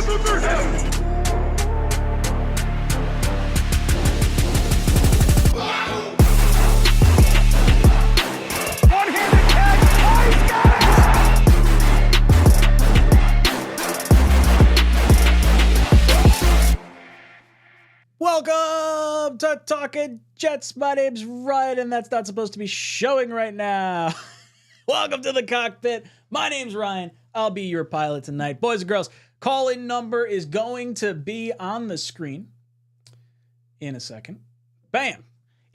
Welcome to Talking Jets. My name's Ryan, and that's not supposed to be showing right now. Welcome to the cockpit. My name's Ryan. I'll be your pilot tonight. Boys and girls, call-in number is going to be on the screen in a second. Bam.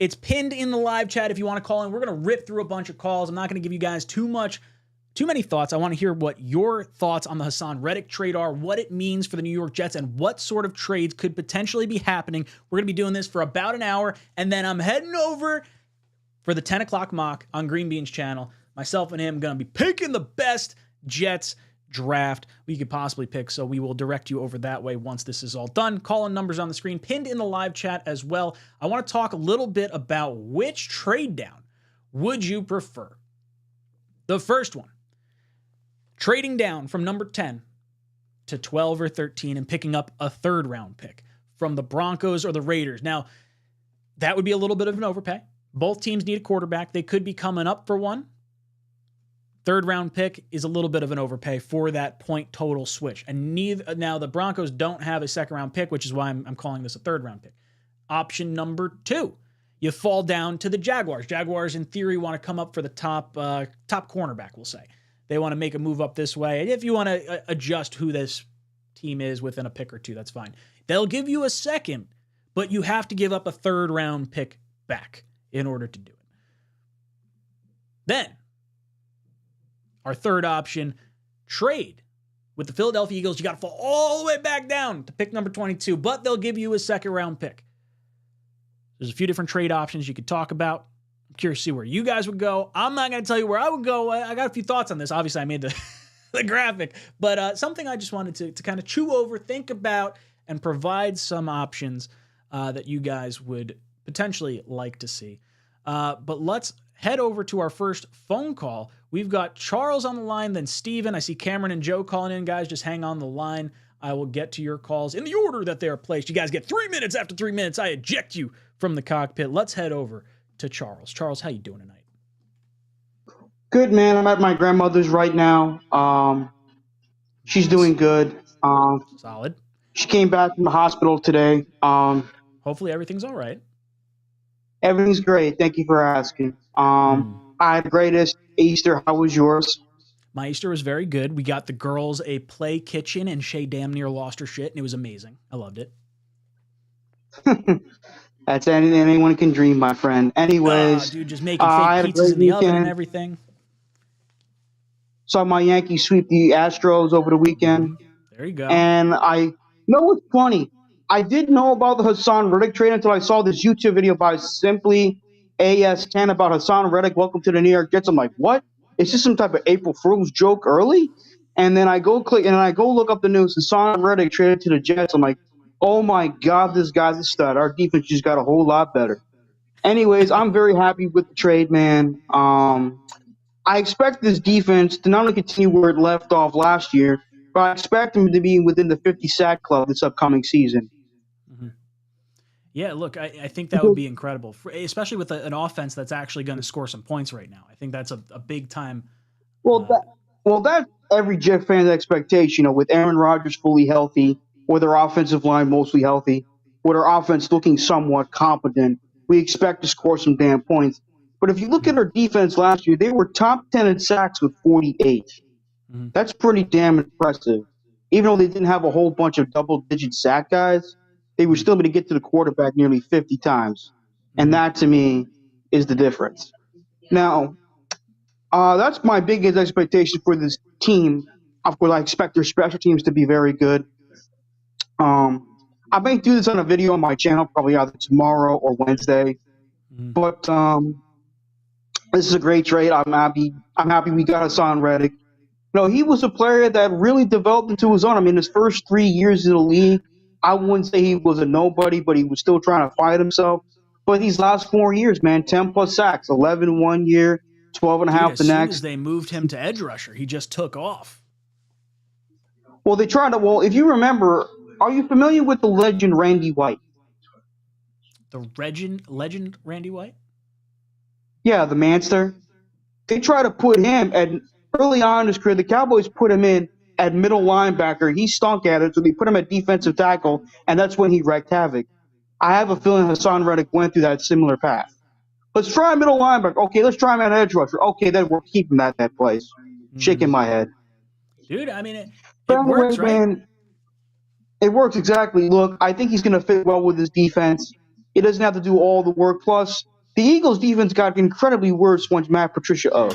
It's pinned in the live chat if you want to call in. We're going to rip through a bunch of calls. I'm not going to give you guys too many thoughts. I want to hear what your thoughts on the Haason Reddick trade are, what it means for the New York Jets, and what sort of trades could potentially be happening. We're going to be doing this for about an hour, and then I'm heading over for the 10 o'clock mock on Green Bean's channel. Myself and him going to be picking the best Jets draft we could possibly pick, so we will direct you over that way once this is all done. Call-in numbers on the screen, pinned in the live chat as well. I want to talk a little bit about which trade down would you prefer. The first one, trading down from number 10 to 12 or 13 and picking up a third-round pick from the Broncos or the Raiders. Now, that would be a little bit of an overpay. Both teams need a quarterback. They could be coming up for one. Third-round pick is a little bit of an overpay for that point total switch. And now the Broncos don't have a second-round pick, which is why I'm calling this a third-round pick. Option number 2, you fall down to the Jaguars. Jaguars, in theory, want to come up for the top cornerback, we'll say. They want to make a move up this way. If you want to adjust who this team is within a pick or two, that's fine. They'll give you a second, but you have to give up a third-round pick back in order to do it. Then, our third option, trade with the Philadelphia Eagles. You got to fall all the way back down to pick number 22, but they'll give you a second-round pick. There's a few different trade options you could talk about. I'm curious to see where you guys would go. I'm not going to tell you where I would go. I got a few thoughts on this. Obviously, I made the graphic, but something I just wanted to kind of chew over, think about, and provide some options that you guys would potentially like to see. But let's head over to our first phone call. We've got Charles on the line, then Steven. I see Cameron and Joe calling in. Guys, just hang on the line. I will get to your calls in the order that they are placed. You guys get 3 minutes. After 3 minutes, I eject you from the cockpit. Let's head over to Charles. Charles, how you doing tonight? Good, man. I'm at my grandmother's right now. She's doing good. Solid. She came back from the hospital today. Hopefully everything's all right. Everything's great. Thank you for asking. I had the greatest Easter. How was yours? My Easter was very good. We got the girls a play kitchen, and Shay damn near lost her shit, and it was amazing. I loved it. That's anyone can dream, my friend. Anyways, dude, just making fake pizzas in the oven and everything. Saw my Yankees sweep the Astros over the weekend. There you go. And you know what's funny? I didn't know about the Haason Reddick trade until I saw this YouTube video by Simply AS10 about Haason Reddick. Welcome to the New York Jets. I'm like, what? Is this some type of April Fool's joke early? And then I go look up the news. Haason Reddick traded to the Jets. I'm like, oh my God, this guy's a stud. Our defense just got a whole lot better. Anyways, I'm very happy with the trade, man. I expect this defense to not only continue where it left off last year, but I expect them to be within the 50 sack club this upcoming season. Mm-hmm. Yeah, look, I think that would be incredible, especially with an offense that's actually going to score some points right now. I think that's a big time. That's every Jet fan's expectation. With Aaron Rodgers fully healthy, with our offensive line mostly healthy, with our offense looking somewhat competent, we expect to score some damn points. But if you look at our defense last year, they were top 10 in sacks with 48. Mm-hmm. That's pretty damn impressive. Even though they didn't have a whole bunch of double-digit sack guys, they were still able to get to the quarterback nearly 50 times. And that, to me, is the difference. Now, that's my biggest expectation for this team. Of course, I expect their special teams to be very good. I may do this on a video on my channel, probably either tomorrow or Wednesday. Mm-hmm. But this is a great trade. I'm happy we got Haason Reddick. He was a player that really developed into his own. I mean, his first 3 years in the league, I wouldn't say he was a nobody, but he was still trying to find himself. But these last 4 years, man, 10-plus sacks, 11 1 year, 12 and a half the next. As soon as they moved him to edge rusher, he just took off. Well, they tried to. Well, if you remember, are you familiar with the legend Randy White? The legend Randy White? Yeah, the Manster. They try to put him at early on in his career. The Cowboys put him in at middle linebacker. He stunk at it, so they put him at defensive tackle, and that's when he wreaked havoc. I have a feeling Hassan Reddick went through that similar path. Let's try middle linebacker. Okay, let's try him at edge rusher. Okay, then we're keeping that place. Shaking my head. Dude, I mean, But it anyway, works, right? man, it works exactly. Look, I think he's going to fit well with his defense. He doesn't have to do all the work. Plus, the Eagles' defense got incredibly worse once Matt Patricia owed.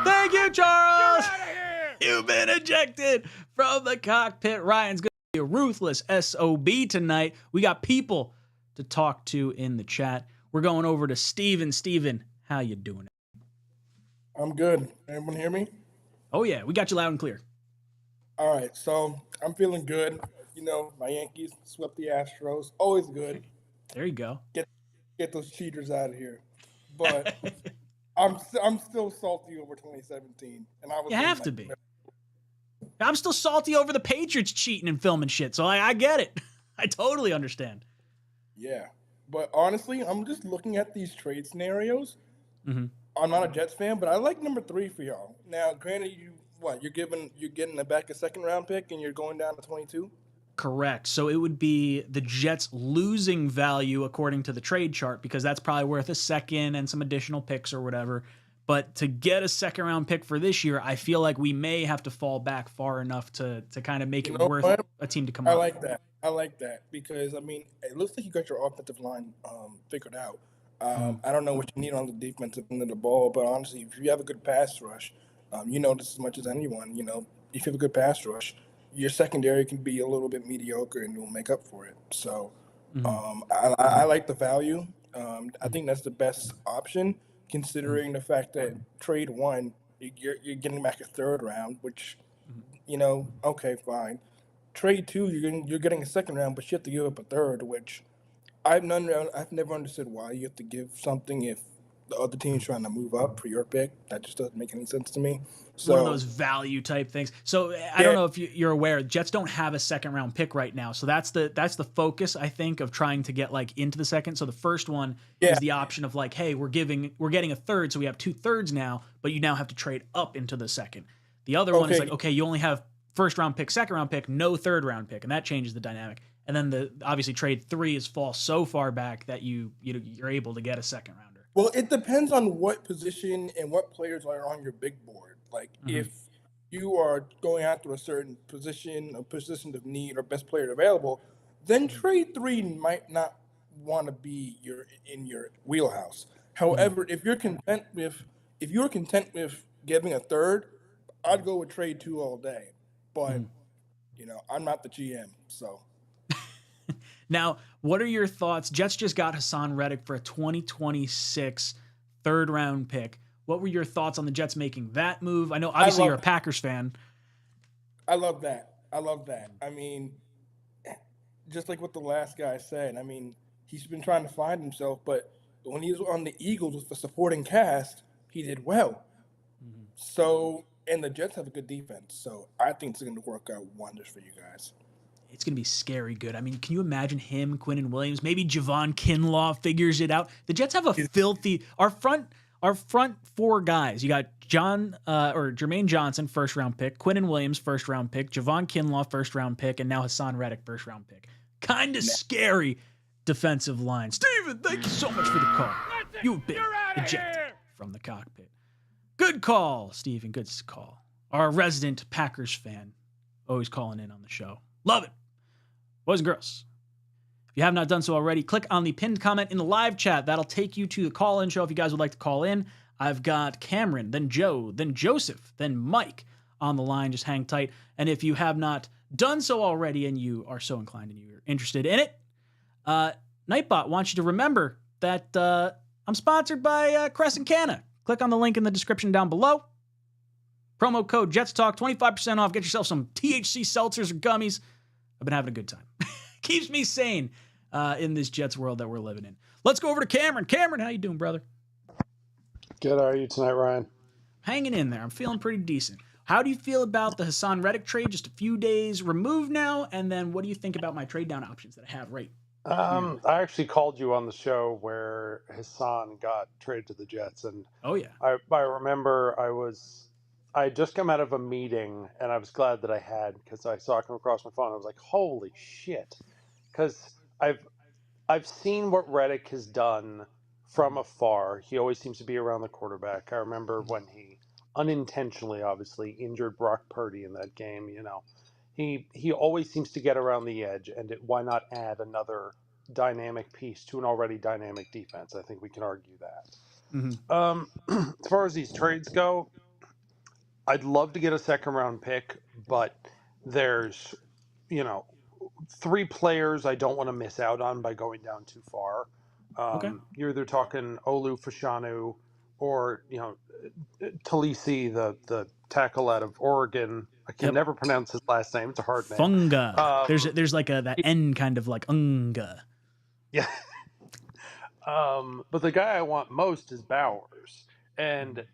Thank you, Charles. You've been ejected from the cockpit. Ryan's going to be a ruthless SOB tonight. We got people to talk to in the chat. We're going over to Steven. Steven, how you doing? I'm good. Everyone hear me? Oh, yeah. We got you loud and clear. All right. So I'm feeling good. You know, my Yankees swept the Astros. Always good. There you go. Get those cheaters out of here. But I'm still salty over 2017. And I was You have to be. I'm still salty over the Patriots cheating and filming shit, so I get it. I totally understand. Yeah. But honestly, I'm just looking at these trade scenarios. Mm-hmm. I'm not a Jets fan, but I like number 3 for y'all. Now, granted, you're getting back a second round pick and you're going down to 22? Correct. So it would be the Jets losing value according to the trade chart, because that's probably worth a second and some additional picks or whatever. But to get a second round pick for this year, I feel like we may have to fall back far enough to kind of make it worth a team to come up. I like that because, I mean, it looks like you got your offensive line figured out. I don't know what you need on the defensive end of the ball, but honestly, if you have a good pass rush, you know this as much as anyone, you know, if you have a good pass rush, your secondary can be a little bit mediocre and you'll make up for it. So I like the value. I think that's the best option, considering the fact that trade 1, you're getting back a third round, which, you know, okay, fine. Trade 2, you're getting a second round, but you have to give up a third, which I've never understood why you have to give something if the other team's trying to move up for your pick. That just doesn't make any sense to me. So, one of those value type things. So I don't know if you're aware, Jets don't have a second round pick right now. So that's the focus, I think, of trying to get like into the second. So the first one is the option of like, hey, we're getting a third, so we have 2/3 now, but you now have to trade up into the second. The other one is like, okay, you only have first round pick, second round pick, no third round pick, and that changes the dynamic. And then obviously trade 3 is fall so far back that you're able to get a second rounder. Well, it depends on what position and what players are on your big board. Like if you are going after a certain position, a position of need, or best player available, then trade 3 might not want to be in your wheelhouse. However, if you're content with giving a third, I'd go with trade 2 all day. But you know, I'm not the GM, so. Now, what are your thoughts? Jets just got Hassan Reddick for a 2026 third round pick. What were your thoughts on the Jets making that move? I know obviously you're a Packers fan. I love that. I mean, just like what the last guy said, I mean, he's been trying to find himself, but when he was on the Eagles with the supporting cast, he did well. So, and the Jets have a good defense, so I think it's going to work out wonders for you guys. It's going to be scary good. I mean, can you imagine him, Quinnen Williams, maybe Javon Kinlaw figures it out? The Jets have a filthy our front 4 guys. You got Jermaine Johnson, first round pick, Quinnen Williams, first round pick, Javon Kinlaw, first round pick, and now Hassan Reddick, first round pick. Kind of scary defensive line. Steven, thank you so much for the call. You've been ejected from the cockpit. Good call, Steven. Good call. Our resident Packers fan, always calling in on the show. Love it. Boys and girls, if you have not done so already, click on the pinned comment in the live chat. That'll take you to the call-in show if you guys would like to call in. I've got Cameron, then Joe, then Joseph, then Mike on the line. Just hang tight. And if you have not done so already and you are so inclined and you're interested in it, Nightbot wants you to remember that I'm sponsored by Crescent Canna. Click on the link in the description down below. Promo code JetsTalk, 25% off. Get yourself some THC seltzers or gummies. I've been having a good time. Keeps me sane in this Jets world that we're living in. Let's go over to Cameron. Cameron, how you doing, brother? Good. How are you tonight, Ryan? Hanging in there. I'm feeling pretty decent. How do you feel about the Hassan Reddick trade? Just a few days removed now, and then what do you think about my trade down options that I have right here? I actually called you on the show where Hassan got traded to the Jets, and Oh yeah. I remember I had just come out of a meeting, and I was glad that I had, because I saw it come across my phone. I was like, holy shit, because I've seen what Reddick has done from afar. He always seems to be around the quarterback. I remember when he unintentionally, obviously, injured Brock Purdy in that game. He always seems to get around the edge, and why not add another dynamic piece to an already dynamic defense? I think we can argue that. As far as these trades go, I'd love to get a second round pick, but there's, you know, 3 players I don't want to miss out on by going down too far. Okay. You're either talking Olu Fashanu or, Talisi, the tackle out of Oregon. I can never pronounce his last name. It's a hard name. Funga. There's like that N kind of like unga. Yeah. But the guy I want most is Bowers. And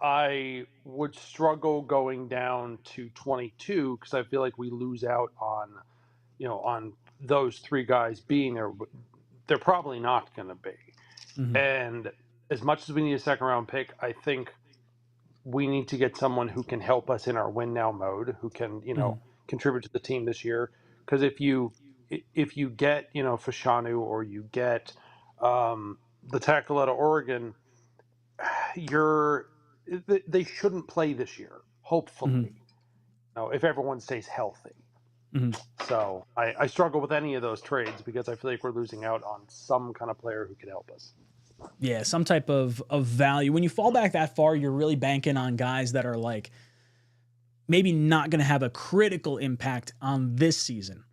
I would struggle going down to 22 because I feel like we lose out on those 3 guys being there. They're probably not going to be. And as much as we need a second round pick, I think we need to get someone who can help us in our win now mode, who can, contribute to the team this year. Because if you get, Fashanu, or you get the tackle out of Oregon, they shouldn't play this year, hopefully. If everyone stays healthy. So I struggle with any of those trades because I feel like we're losing out on some kind of player who could help us. Yeah, some type of value. When you fall back that far, you're really banking on guys that are like maybe not going to have a critical impact on this season.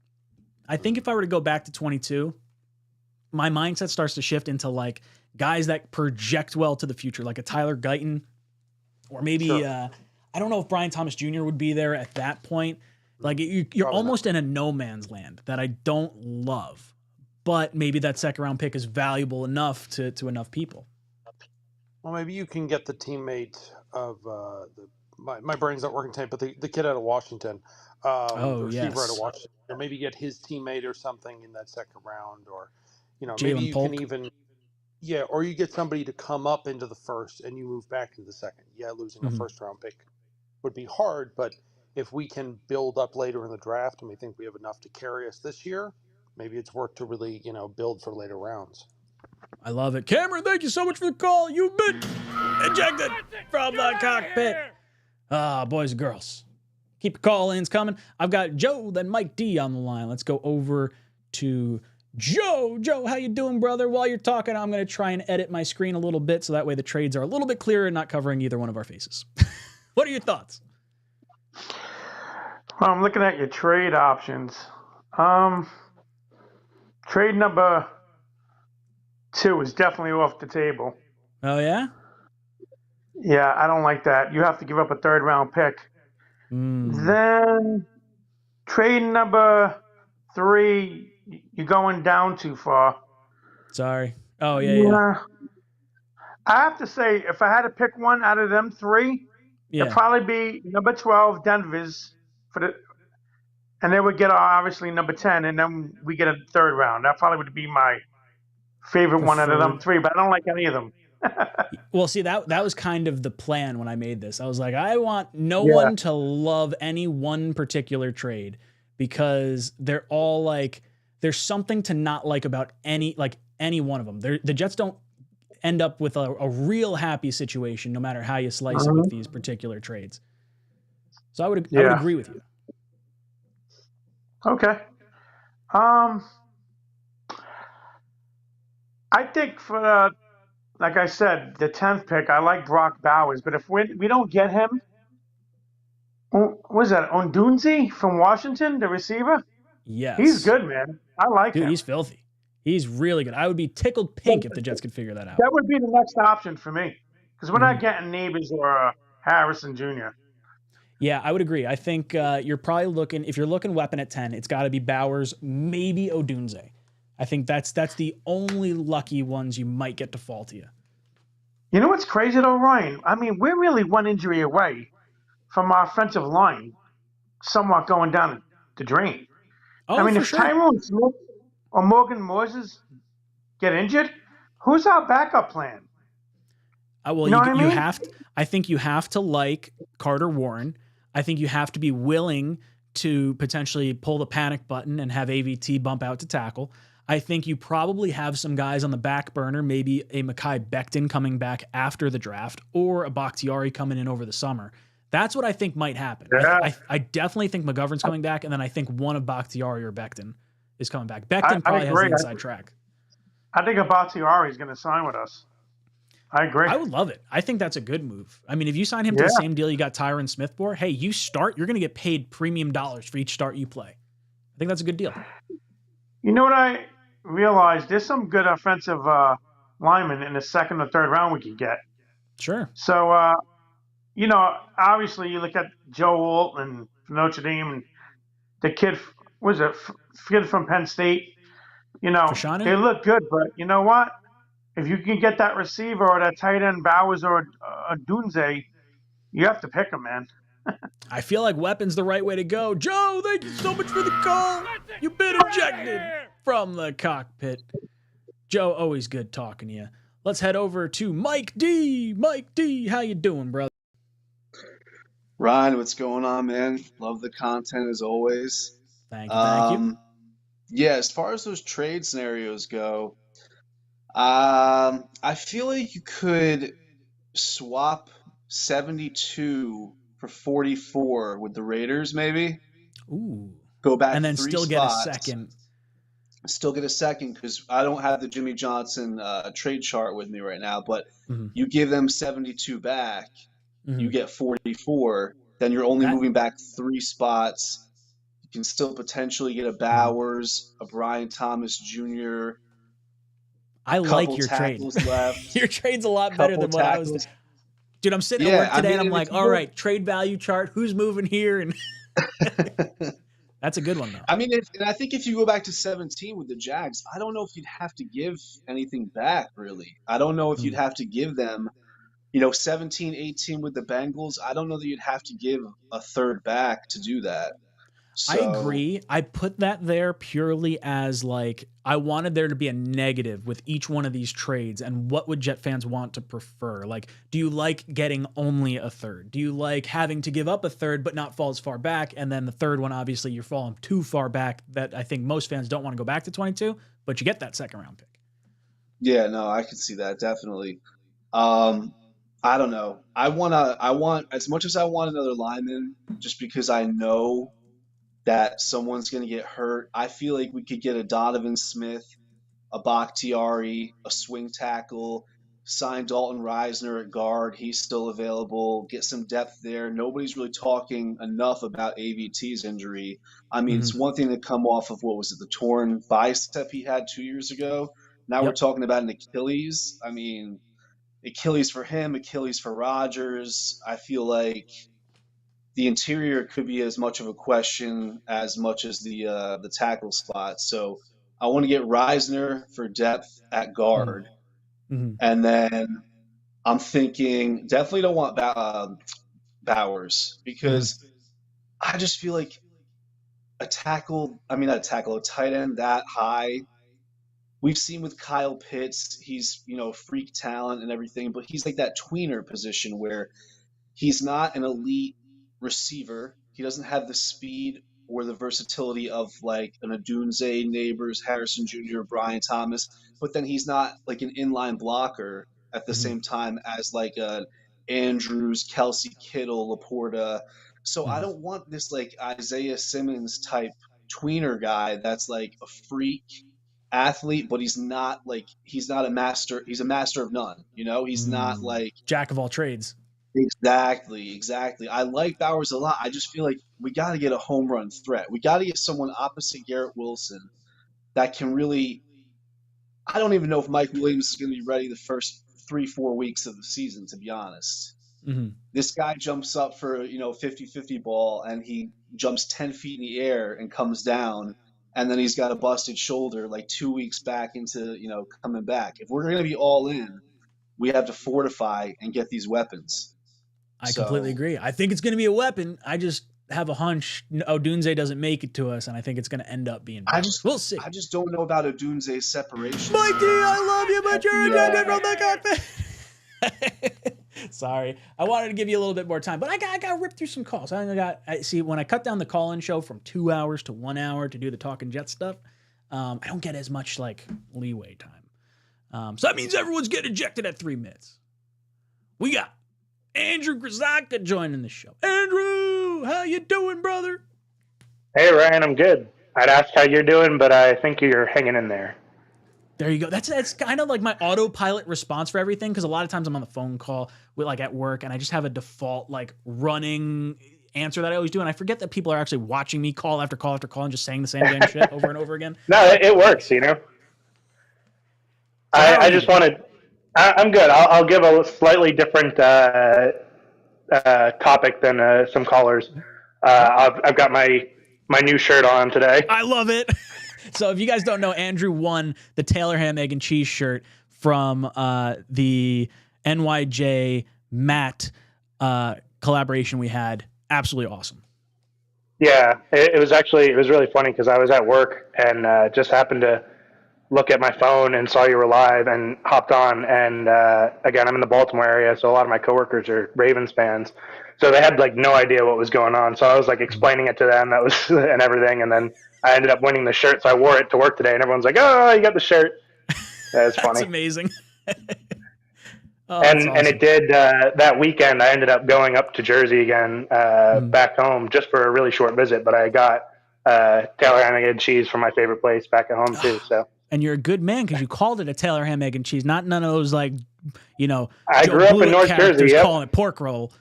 I think if I were to go back to 22, my mindset starts to shift into like guys that project well to the future, like a Tyler Guyton, or maybe I don't know if Brian Thomas Jr. would be there at that point. Like you're almost in a no man's land that I don't love, but maybe that second round pick is valuable enough to enough people. Well, maybe you can get the teammate of my brain's not working tonight, but the kid out of Washington, the receiver out of Washington, or maybe get his teammate or something in that second round, or maybe you can even or you get somebody to come up into the first and you move back into the second. Yeah, losing a first round pick would be hard, but if we can build up later in the draft and we think we have enough to carry us this year, maybe it's worth to really, build for later rounds. I love it. Cameron, thank you so much for the call. You've been ejected from the cockpit. Boys and girls, keep your call-ins coming. I've got Joe, then Mike D on the line. Let's go over to Joe. Joe, how you doing, brother? While you're talking, I'm going to try and edit my screen a little bit so that way the trades are a little bit clearer and not covering either one of our faces. What are your thoughts? Well, I'm looking at your trade options. Trade number 2 is definitely off the table. Oh, yeah? Yeah, I don't like that. You have to give up a 3rd round pick. Then trade number 3, you're going down too far. Sorry. Oh, yeah. I have to say, if I had to pick one out of them 3, it'd probably be number 12, Denver's, and they would get obviously number 10, and then we get a 3rd round. That probably would be my favorite one out of them 3, but I don't like any of them. Well, see, that was kind of the plan when I made this. I was like, I want no one to love any one particular trade because they're all like, there's something to not like about any one of them. The Jets don't end up with a real happy situation no matter how you slice it with these particular trades. So I would agree with you. Okay. I think for like I said, the 10th pick, I like Brock Bowers, but if we don't get him, what was that, Ondunzi from Washington, the receiver? Yes. He's good, man. I like him. Dude, he's filthy. He's really good. I would be tickled pink if the Jets could figure that out. That would be the next option for me because we're not getting Neighbors or Harrison Jr. Yeah, I would agree. I think you're probably looking, if you're looking weapon at 10, it's got to be Bowers, maybe Odunze. I think that's the only lucky ones you might get to fall to you. You know what's crazy though, Ryan? I mean, we're really one injury away from our offensive line somewhat going down the drain. Oh, I mean, for if sure. Tyrone Smith or Morgan Moses get injured, who's our backup plan? Well, You know what I mean? I think you have to like Carter Warren. I think you have to be willing to potentially pull the panic button and have AVT bump out to tackle. I think you probably have some guys on the back burner, maybe a Mekhi Becton coming back after the draft or a Bakhtiari coming in over the summer. That's what I think might happen. Yeah. I definitely think McGovern's coming back, and then I think one of Bakhtiari or Becton is coming back. Becton probably has the inside track. I think Bakhtiari is going to sign with us. I agree. I would love it. I think that's a good move. I mean, if you sign him to the same deal you got Tyron Smith for, hey, you start, you're going to get paid premium dollars for each start you play. I think that's a good deal. You know what I realized? There's some good offensive linemen in the second or third round we could get. Sure. So, you know, obviously you look at Joe Walton from Notre Dame and the kid, kid from Penn State. You know, they look good, but you know what? If you can get that receiver or that tight end Bowers or Dunze, you have to pick him, man. I feel like weapon's the right way to go. Joe, thank you so much for the call. You've been ejected from the cockpit. Joe, always good talking to you. Let's head over to Mike D. Mike D, how you doing, brother? Ryan, what's going on, man? Love the content as always. Thank you. Yeah, as far as those trade scenarios go, I feel like you could swap 72 for 44 with the Raiders, maybe. Ooh. Go back and then 3 still spots, get a second. Still get a second because I don't have the Jimmy Johnson trade chart with me right now, but you give them 72 back, you get 44, then you're only moving back 3 spots. You can still potentially get a Bowers, a Brian Thomas Jr., I like your trade. Your trade's a lot better than what I was doing. Dude, I'm sitting at work today and I'm like, all right, trade value chart, who's moving here? And that's a good one, though. I mean, and I think if you go back to 17 with the Jags, I don't know if you'd have to give anything back, really. I don't know if you'd have to give them, 17, 18 with the Bengals. I don't know that you'd have to give a third back to do that. So, I agree. I put that there purely as like, I wanted there to be a negative with each one of these trades. And what would Jet fans want to prefer? Like, do you like getting only a third? Do you like having to give up a third but not fall as far back? And then the third one, obviously, you're falling too far back that I think most fans don't want to go back to 22, but you get that second round pick. Yeah, no, I can see that, definitely. I don't know. I want, as much as I want another lineman, just because I know that someone's going to get hurt. I feel like we could get a Donovan Smith, a Bakhtiari, a swing tackle, sign Dalton Reisner at guard. He's still available. Get some depth there. Nobody's really talking enough about AVT's injury. I mean, it's one thing to come off of, what was it, the torn bicep he had 2 years ago. Now we're talking about an Achilles. I mean, Achilles for him, Achilles for Rodgers. I feel like the interior could be as much of a question as much as the tackle spot. So I want to get Reisner for depth at guard. And then I'm thinking definitely don't want Bowers because I just feel like a tight end that high. We've seen with Kyle Pitts, he's, freak talent and everything, but he's like that tweener position where he's not an elite receiver. He doesn't have the speed or the versatility of like an Odunze, Neighbors, Harrison Jr., Brian Thomas, but then he's not like an inline blocker at the same time as like a Andrews, Kelsey, Kittle, Laporta. So I don't want this like Isaiah Simmons type tweener guy that's like a freak athlete, but he's not a master. He's a master of none. He's not like jack of all trades. Exactly. I like Bowers a lot. I just feel like we got to get a home run threat. We got to get someone opposite Garrett Wilson that can really – I don't even know if Mike Williams is going to be ready the first 3-4 weeks of the season, to be honest. This guy jumps up for, 50-50 ball, and he jumps 10 feet in the air and comes down, and then he's got a busted shoulder like 2 weeks back into, coming back. If we're going to be all in, we have to fortify and get these weapons. I completely agree. I think it's going to be a weapon. I just have a hunch Ōdunze doesn't make it to us, and I think it's going to end up being Bowers. We'll see. I just don't know about Ōdunze's separation. Mikey, I love you, but you're ejected from the cockpit. Sorry, I wanted to give you a little bit more time, but I got ripped through some calls. I see when I cut down the call-in show from 2 hours to 1 hour to do the Talking Jet stuff, I don't get as much like leeway time. So that means everyone's getting ejected at 3 minutes. We got Andrew Grzyzka joining the show. Andrew, how you doing, brother? Hey, Ryan, I'm good. I'd ask how you're doing, but I think you're hanging in there. There you go. That's kind of like my autopilot response for everything, because a lot of times I'm on the phone call with like at work, and I just have a default like running answer that I always do, and I forget that people are actually watching me call after call after call and just saying the same damn shit over and over again. No, it works, you know. I just wanted. I'm good. I'll give a slightly different topic than some callers. I've got my new shirt on today. I love it. So if you guys don't know, Andrew won the Taylor Ham, Egg, and Cheese shirt from the NYJ Matt collaboration we had. Absolutely awesome. Yeah, it was really funny because I was at work and just happened to look at my phone and saw you were live and hopped on. And again, I'm in the Baltimore area, so a lot of my coworkers are Ravens fans. So they had like no idea what was going on. So I was like explaining it to them, and everything. And then I ended up winning the shirt, so I wore it to work today, and everyone's like, "Oh, you got the shirt." That's funny. That's amazing. And awesome. And it did that weekend. I ended up going up to Jersey again, back home, just for a really short visit. But I got Taylor Ham, Egg, and Cheese from my favorite place back at home too. So. And you're a good man because you called it a Taylor Ham, Egg, and Cheese, not none of those like, I grew up in North Jersey. Yep. Calling it pork roll.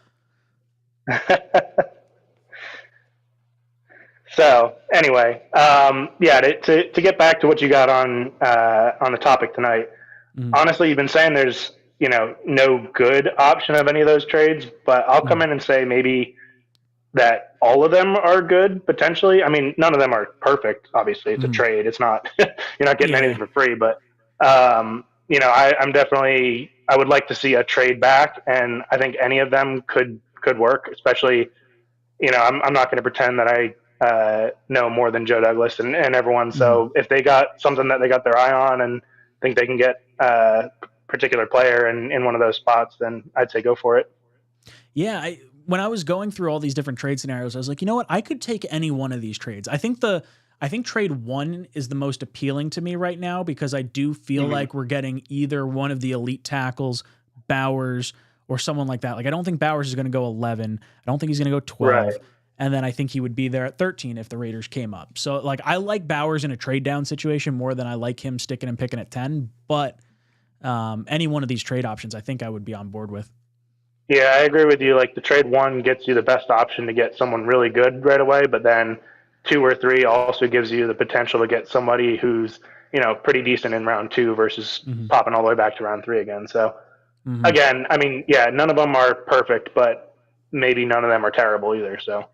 So anyway, to get back to what you got on the topic tonight, honestly, you've been saying there's no good option of any of those trades, but I'll come in and say maybe that all of them are good potentially. I mean, none of them are perfect. Obviously, it's a trade. It's not you're not getting anything for free, but I'm definitely I would like to see a trade back, and I think any of them could work. Especially, I'm not going to pretend that I know more than Joe Douglas and everyone. So if they got something that they got their eye on and think they can get a particular player in one of those spots, then I'd say go for it. Yeah, when I was going through all these different trade scenarios, I was like, you know what? I could take any one of these trades. I think trade one is the most appealing to me right now because I do feel like we're getting either one of the elite tackles, Bowers, or someone like that. Like, I don't think Bowers is going to go 11. I don't think he's going to go 12. Right. And then I think he would be there at 13 if the Raiders came up. So, like, I like Bowers in a trade down situation more than I like him sticking and picking at 10. But any one of these trade options, I think I would be on board with. Yeah, I agree with you. Like, the trade one gets you the best option to get someone really good right away, but then 2 or 3 also gives you the potential to get somebody who's, pretty decent in round 2 versus popping all the way back to round 3 again. So, again, I mean, yeah, none of them are perfect, but maybe none of them are terrible either. So,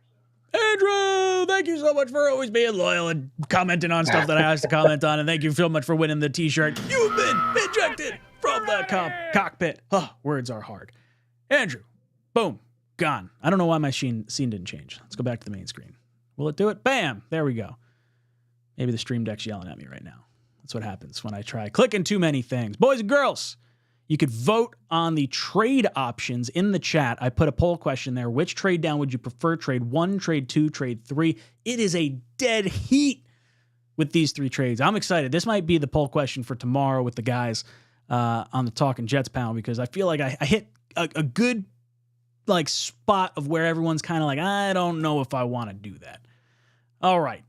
Andrew, thank you so much for always being loyal and commenting on stuff that I asked to comment on, and thank you so much for winning the T-shirt. You've been ejected from the cockpit. Oh, words are hard. Andrew, boom, gone. I don't know why my scene didn't change. Let's go back to the main screen. Will it do it? Bam, there we go. Maybe the Stream Deck's yelling at me right now. That's what happens when I try clicking too many things. Boys and girls, you could vote on the trade options in the chat. I put a poll question there. Which trade down would you prefer? Trade 1, trade 2, trade 3. It is a dead heat with these 3 trades. I'm excited. This might be the poll question for tomorrow with the guys on the Talking Jets panel, because I feel like I hit a good like spot of where everyone's kind of like, I don't know if I want to do that. All right,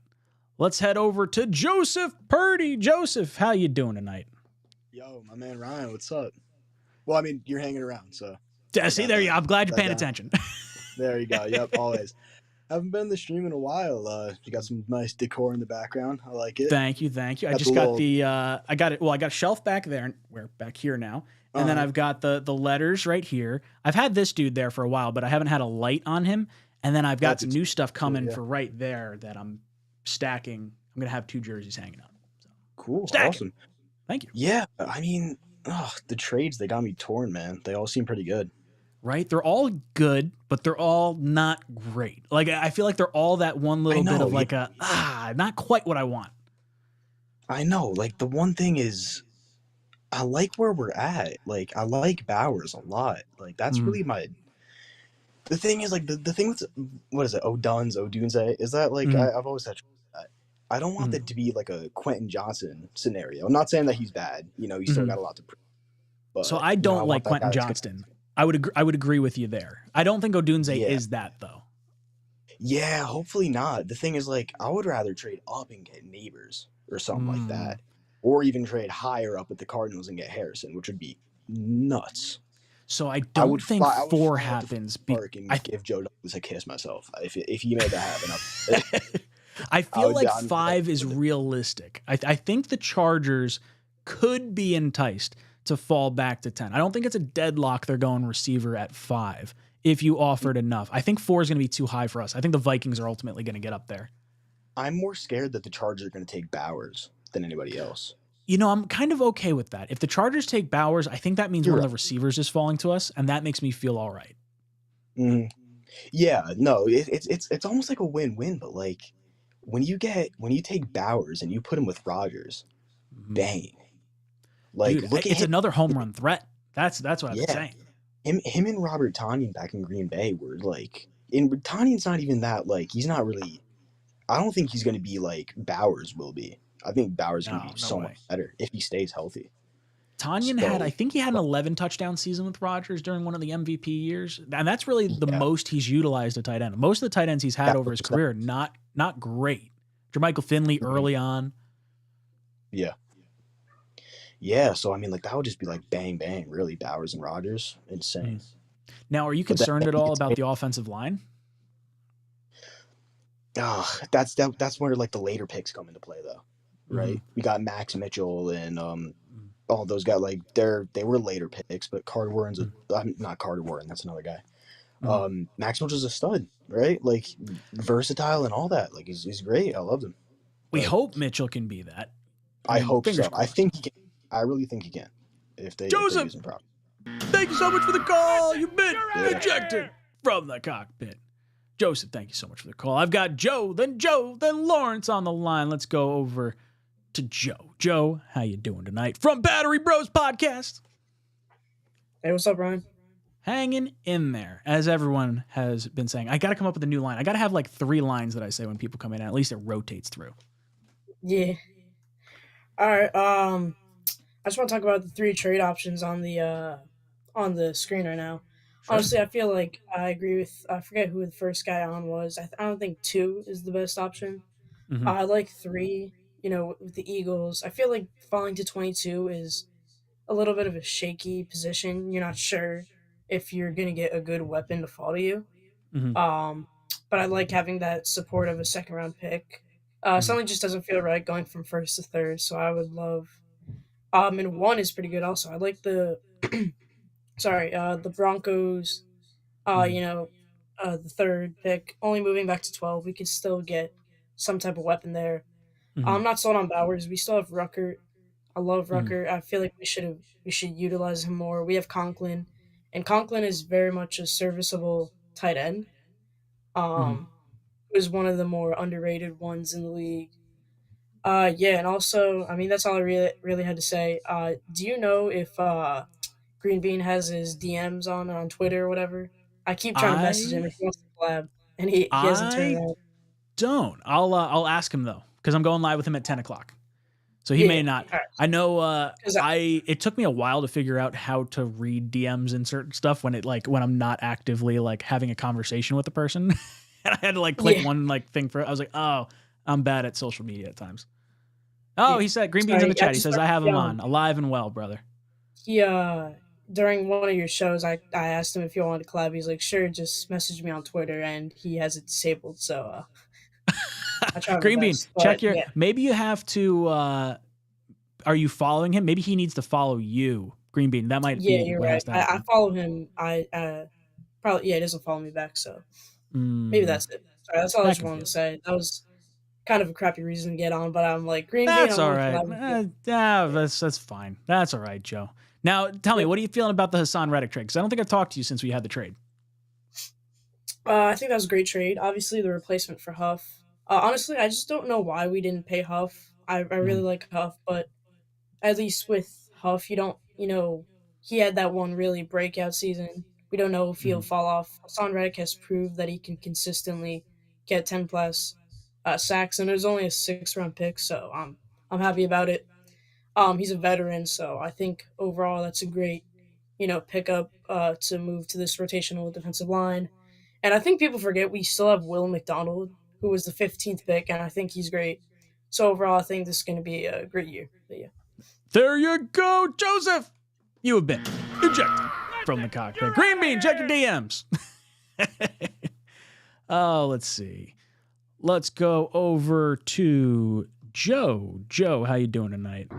let's head over to Joseph Purdy. Joseph, how you doing tonight? Yo, my man Ryan, what's up? Well, I mean, you're hanging around, so. See, there you go. I'm glad you're paying attention. There you go. Yep, always. Haven't been in the stream in a while. You got some nice decor in the background. I like it. Thank you. I just got the I got it. Well, I got a shelf back there. We're back here now. And then I've got the letters right here. I've had this dude there for a while, but I haven't had a light on him. And then I've got some new stuff coming for right there that I'm stacking. I'm going to have 2 jerseys hanging up. So, cool. stacking. Awesome. Thank you. Yeah. I mean, the trades, they got me torn, man. They all seem pretty good. right? They're all good, but they're all not great. Like, I feel like they're all that one little bit of like not quite what I want. I know. Like, the one thing is, I like where we're at. Like, I like Bowers a lot. Like, that's really my... The thing is, like, the thing with, what is it, Ōdunsē, is that, like, I've always said that. I don't want that to be, like, a Quentin Johnson scenario. I'm not saying that he's bad. You know, he's still got a lot to prove. But, so I don't like Quentin Johnston. I would agree with you there. I don't think Ōdunsē is that, though. Yeah, hopefully not. The thing is, like, I would rather trade up and get Neighbors or something like that. Or even trade higher up with the Cardinals and get Harrison, which would be nuts. So I don't think 4 happens. I give Joe Douglas a kiss myself if he made that happen. I feel like 5 is realistic. I think the Chargers could be enticed to fall back to 10. I don't think it's a deadlock they're going receiver at 5 if you offered enough. I think 4 is going to be too high for us. I think the Vikings are ultimately going to get up there. I'm more scared that the Chargers are going to take Bowers than anybody else. You know, I'm kind of okay with that. If the Chargers take Bowers, I think that means one of the receivers is falling to us, and that makes me feel all right. Yeah, no, it's almost like a win-win, but like when you take Bowers and you put him with Rodgers, bang. Like, dude, it's another home run threat. That's what I'm saying. Him and Robert Tonyan back in Green Bay were like, and Tonyan's not even that, like, he's not really, I don't think he's going to be like Bowers will be. I think Bowers can be so much better if he stays healthy. Tonyan I think he had an 11 touchdown season with Rodgers during one of the MVP years. And that's really the most he's utilized a tight end. Most of the tight ends he's had over his career, not great. Jermichael Finley early on. Yeah. Yeah, so I mean, like, that would just be like bang, bang, really, Bowers and Rodgers. Insane. Now, are you concerned at all about the offensive line? That's where, like, the later picks come into play, though. Right? We got Max Mitchell and all those guys, like, they were later picks, but Carter Warren's not Carter Warren, that's another guy. Max Mitchell's a stud, right? Like, versatile and all that. Like, he's great. I loved him. We hope Mitchell can be that. I hope so. I think he can. I really think he can. If they use him properly. Thank you so much for the call. You've been ejected from the cockpit. Joseph, thank you so much for the call. I've got Joe, then Lawrence on the line. Let's go over to Joe. Joe, how you doing tonight? From Battery Bros Podcast. Hey, what's up, Ryan? Hanging in there, as everyone has been saying. I got to come up with a new line. I got to have like 3 lines that I say when people come in. At least it rotates through. Yeah. All right. I just want to talk about the 3 trade options on the screen right now. Sure. Honestly, I feel like I agree with, I forget who the first guy on was. I don't think 2 is the best option. I like 3, you know, with the Eagles. I feel like falling to 22 is a little bit of a shaky position. You're not sure if you're going to get a good weapon to fall to you. But I like having that support of a second round pick. Something just doesn't feel right going from 1st to 3rd. So I would love, and 1 is pretty good also. I like the, the Broncos, the 3rd pick, only moving back to 12. We could still get some type of weapon there. I'm not sold on Bowers. We still have Rucker. I love Rucker. I feel like we should utilize him more. We have Conklin, and Conklin is very much a serviceable tight end. Is one of the more underrated ones in the league. And also, I mean, that's all I really had to say. Do you know if Green Bean has his DMs on Twitter or whatever? I keep trying to message him if he wants to collab, and he hasn't turned around. Don't. I'll ask him though, because I'm going live with him at 10 o'clock. So he may not. Right. I know. It took me a while to figure out how to read DMs and certain stuff when I'm not actively like having a conversation with the person, and I had to like click one like thing for it. I was like, oh, I'm bad at social media at times. Oh, he said Green Bean's in the chat. He says I have him on, alive and well, brother. He during one of your shows, I asked him if he wanted to collab. He's like, sure, just message me on Twitter, and he has it disabled. So. Green Bean, check your. Yeah. Maybe you have to. Are you following him? Maybe he needs to follow you, Green Bean. That might. Yeah, you're right. I follow him. I probably he doesn't follow me back, so maybe that's it. Sorry, that's all I just wanted to say. That was kind of a crappy reason to get on, but I'm like Green Bean. That's all right. That's fine. That's all right, Joe. Now, tell me, what are you feeling about the Haason Reddick trade? Because I don't think I've talked to you since we had the trade. I think that was a great trade. Obviously, the replacement for Huff. Honestly, I just don't know why we didn't pay Huff. I really like Huff, but at least with Huff, you don't, he had that one really breakout season. We don't know if he'll fall off. Haason Reddick has proved that he can consistently get 10 plus sacks, and it was only a 6th-round pick, so I'm happy about it. He's a veteran, so I think overall that's a great, pickup to move to this rotational defensive line. And I think people forget we still have Will McDonald, who was the 15th pick, and I think he's great. So overall, I think this is going to be a great year. But yeah. There you go, Joseph. You have been ejected from the cockpit. Green Bean, check your DMs. Let's see. Let's go over to Joe. Joe, how you doing tonight?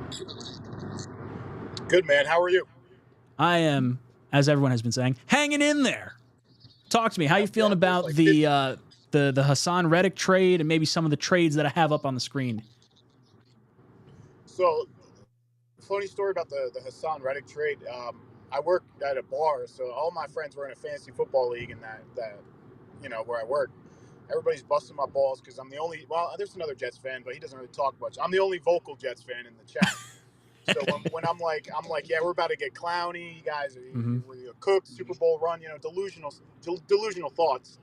Good, man. How are you? I am, as everyone has been saying, hanging in there. Talk to me. How you feeling about the Haason Reddick trade and maybe some of the trades that I have up on the screen? So, funny story about the Haason Reddick trade. I work at a bar, so all my friends were in a fantasy football league, and that where I work. Everybody's busting my balls because I'm the only. Well, there's another Jets fan, but he doesn't really talk much. I'm the only vocal Jets fan in the chat. So when I'm like, yeah, we're about to get Clowney. You guys are cooked, Super Bowl run. Delusional thoughts.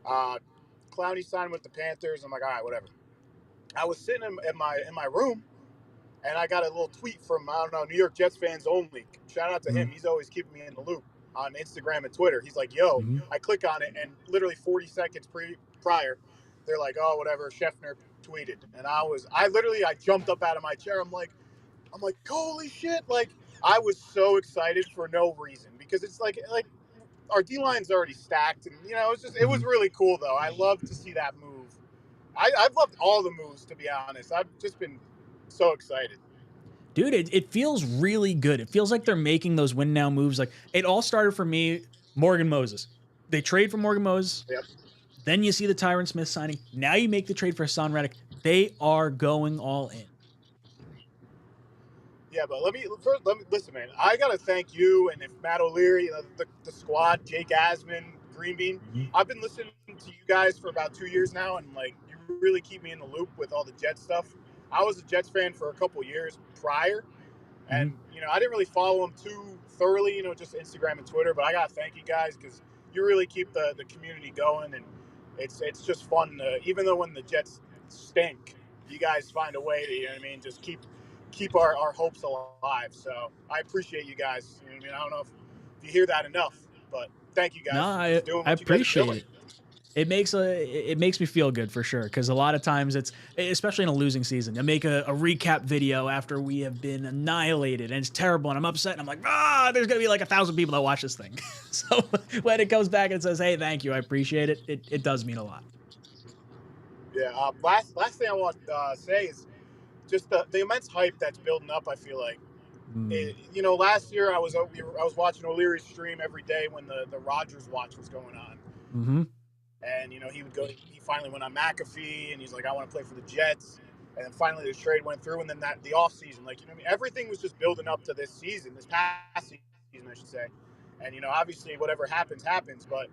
Clowney signed with the Panthers. I'm like, all right, whatever. I was sitting in my room, and I got a little tweet from, I don't know, New York Jets fans only. Shout out to him. He's always keeping me in the loop on Instagram and Twitter. He's like, yo, I click on it, and literally 40 seconds prior, they're like, oh, whatever, Scheffner tweeted. And I jumped up out of my chair. I'm like, holy shit. Like, I was so excited for no reason, because it's like our D-line's already stacked, and, it was really cool, though. I love to see that move. I've loved all the moves, to be honest. I've just been so excited. Dude, it feels really good. It feels like they're making those win now moves. Like, it all started for me, Morgan Moses. They trade for Morgan Moses. Yep. Then you see the Tyron Smith signing. Now you make the trade for Haason Reddick. They are going all in. Yeah, but let me listen, man. I gotta thank you, and if Matt O'Leary, the squad, Jake Asman, Green Bean. I've been listening to you guys for about 2 years now, and you really keep me in the loop with all the Jets stuff. I was a Jets fan for a couple years prior, and I didn't really follow them too thoroughly, just Instagram and Twitter. But I gotta thank you guys, because you really keep the community going, and it's just fun. Even though when the Jets stink, you guys find a way to just keep our hopes alive. So I appreciate you guys. I don't know if you hear that enough, but thank you guys. No, I appreciate it. It makes me feel good, for sure, because a lot of times it's, especially in a losing season, I make a recap video after we have been annihilated and it's terrible and I'm upset and I'm like, there's gonna be like 1,000 people that watch this thing. So when it comes back and says, hey, thank you, I appreciate it, it does mean a lot. Yeah. Last thing I want to say is just the immense hype that's building up. I feel like, last year I was watching O'Leary's stream every day when the Rodgers watch was going on. Mm-hmm. And, he finally went on McAfee, and he's like, I want to play for the Jets. And then finally the trade went through, and then the offseason, everything was just building up to this past season, I should say. And, obviously whatever happens, but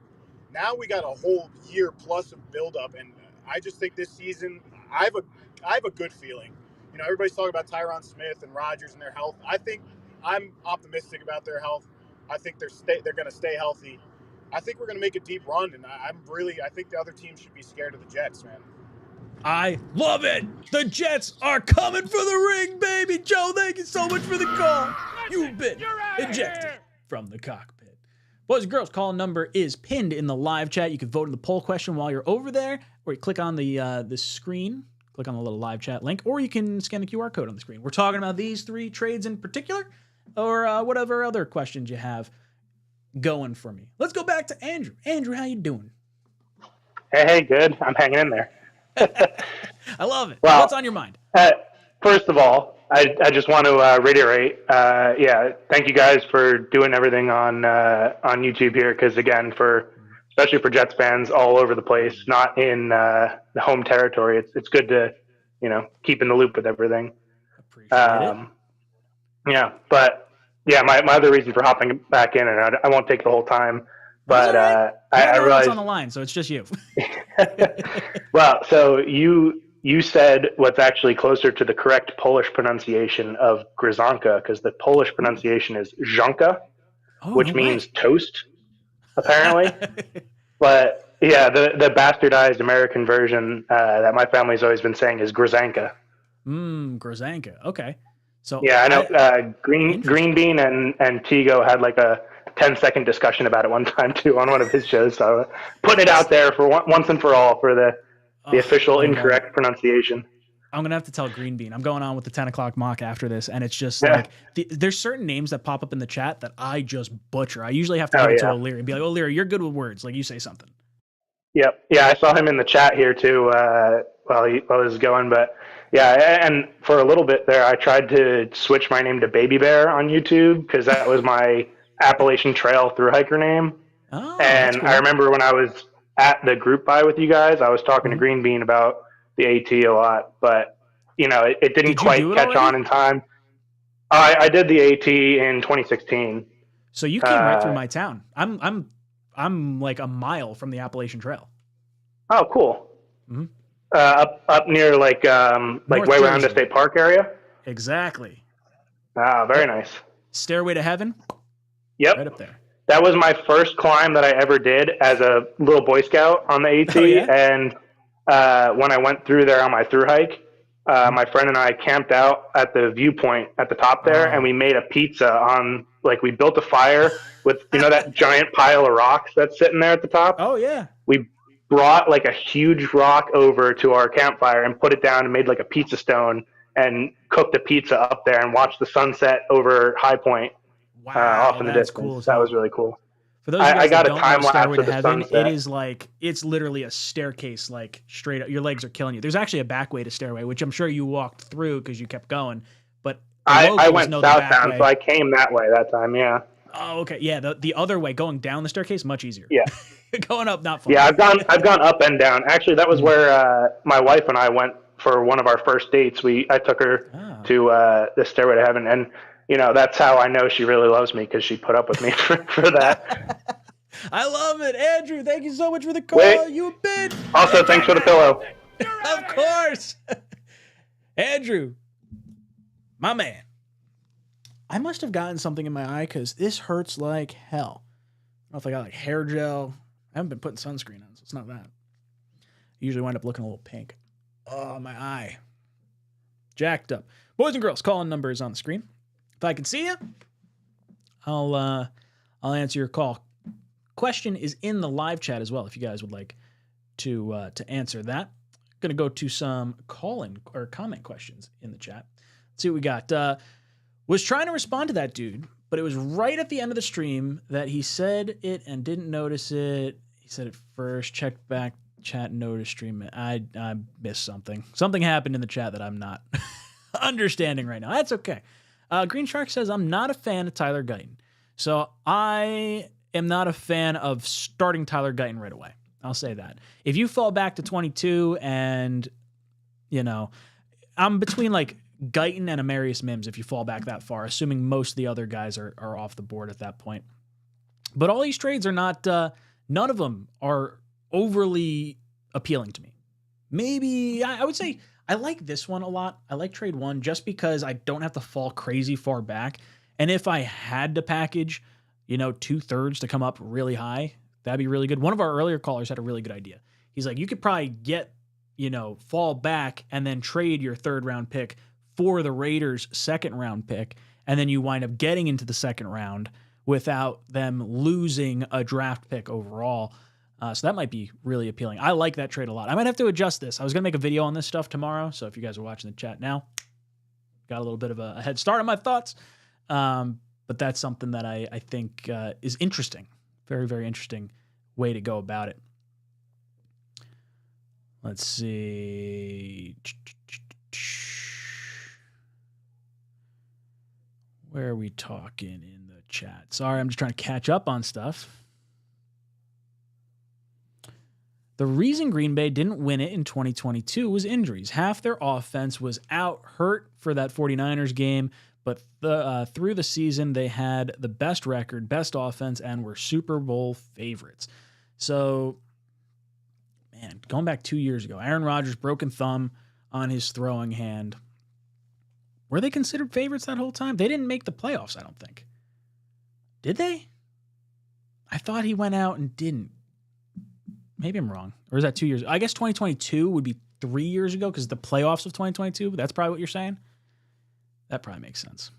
now we got a whole year plus of buildup, and I just think this season, I have a good feeling. Everybody's talking about Tyron Smith and Rodgers and their health. I'm optimistic about their health. I think they're going to stay healthy. I think we're going to make a deep run, and I think the other team should be scared of the Jets, man. I love it. The Jets are coming for the ring, baby. Joe, thank you so much for the call. You've been ejected from the cockpit. Boys and girls, call number is pinned in the live chat. You can vote in the poll question while you're over there, or you click on the screen, click on the little live chat link, or you can scan the QR code on the screen. We're talking about these 3 trades in particular, or whatever other questions you have going for me. Let's go back to Andrew. Andrew, how you doing? Hey, good. I'm hanging in there. I love it. Well, what's on your mind? First of all, I just want to reiterate, thank you guys for doing everything on YouTube here, because again, especially for Jets fans all over the place, not in the home territory, it's good to keep in the loop with everything. Appreciate it. Yeah, but yeah, my other reason for hopping back in, and I won't take the whole time, but right. I No one's realized on the line, so it's just you. well, so you said what's actually closer to the correct Polish pronunciation of gryzonka, because the Polish pronunciation is zhonka, which means toast, apparently. But yeah, the bastardized American version that my family's always been saying is gryzanka. Gryzanka. Okay. So yeah, I know. Green Bean and Tigo had like a 10-second discussion about it one time too on one of his shows. So putting it out there for once and for all for the official incorrect pronunciation. I'm gonna have to tell Green Bean. I'm going on with the 10 o'clock mock after this, and it's just like there's certain names that pop up in the chat that I just butcher. I usually have to give it to O'Leary and be like, "O'Leary, you're good with words. Like you say something." Yep. Yeah, I saw him in the chat here too while he was going, but. Yeah, and for a little bit there, I tried to switch my name to Baby Bear on YouTube because that was my Appalachian Trail through hiker name. Oh, and cool. I remember when I was at the group buy with you guys, I was talking to Green Bean about the AT a lot, but it didn't quite catch on in time. I did the AT in 2016. So you came right through my town. I'm like a mile from the Appalachian Trail. Oh, cool. Mm-hmm. Up near like way around the state park area. Exactly. Ah, very nice. Stairway to Heaven. Yep. Right up there. That was my first climb that I ever did as a little Boy Scout on the AT. And when I went through there on my through hike, my friend and I camped out at the viewpoint at the top there, and we made a pizza on we built a fire with that giant pile of rocks that's sitting there at the top. Oh yeah. We brought like a huge rock over to our campfire and put it down and made like a pizza stone and cooked a pizza up there and watched the sunset over High Point off in the distance. Cool. That was really cool. For those of you guys I got that a don't time know Stairway lapse to of the Heaven, sunset. it's literally a staircase straight up. Your legs are killing you. There's actually a back way to Stairway, which I'm sure you walked through because you kept going. But I went southbound, so I came that way that time, yeah. Oh, okay. Yeah, the other way, going down the staircase, much easier. Yeah. Going up, not fun. Yeah, I've gone up and down. Actually, that was where my wife and I went for one of our first dates. I took her to the Stairway to Heaven, and that's how I know she really loves me, because she put up with me for that. I love it, Andrew. Thank you so much for the call. You a bitch. Also, thanks for the pillow. Of course, Andrew, my man. I must have gotten something in my eye because this hurts like hell. I don't know if I got like hair gel. I haven't been putting sunscreen on, so it's not that. I usually wind up looking a little pink. Oh, my eye. Jacked up. Boys and girls, call-in number is on the screen. If I can see you, I'll answer your call. Question is in the live chat as well, if you guys would like to answer that. I'm going to go to some call-in or comment questions in the chat. Let's see what we got. Was trying to respond to that dude, but it was right at the end of the stream that he said it and didn't notice it. He said it first, checked back, chat, notice stream. I missed something. Something happened in the chat that I'm not understanding right now. That's okay. Green Shark says, I'm not a fan of Tyler Guyton. So I am not a fan of starting Tyler Guyton right away. I'll say that. If you fall back to 22 and, I'm between Guyton and Amarius Mims if you fall back that far, assuming most of the other guys are off the board at that point. But all these trades are not, none of them are overly appealing to me. Maybe, I would say, I like this one a lot. I like trade one just because I don't have to fall crazy far back. And if I had to package, 2/3 to come up really high, that'd be really good. One of our earlier callers had a really good idea. He's like, you could probably get, fall back and then trade your 3rd round pick for the Raiders' 2nd round pick, and then you wind up getting into the 2nd round without them losing a draft pick overall. So that might be really appealing. I like that trade a lot. I might have to adjust this. I was going to make a video on this stuff tomorrow, so if you guys are watching the chat now, got a little bit of a head start on my thoughts. But that's something that I think is interesting. Very, very interesting way to go about it. Let's see. Where are we talking in the chat? Sorry, I'm just trying to catch up on stuff. The reason Green Bay didn't win it in 2022 was injuries. Half their offense was out hurt for that 49ers game, But through the season, they had the best record, best offense, and were Super Bowl favorites. So, man, going back 2 years ago, Aaron Rodgers, broken thumb on his throwing hand. Were they considered favorites that whole time? They didn't make the playoffs, I don't think. Did they? I thought he went out and didn't. Maybe I'm wrong. Or is that 2 years? I guess 2022 would be 3 years ago because the playoffs of 2022. That's probably what you're saying. That probably makes sense.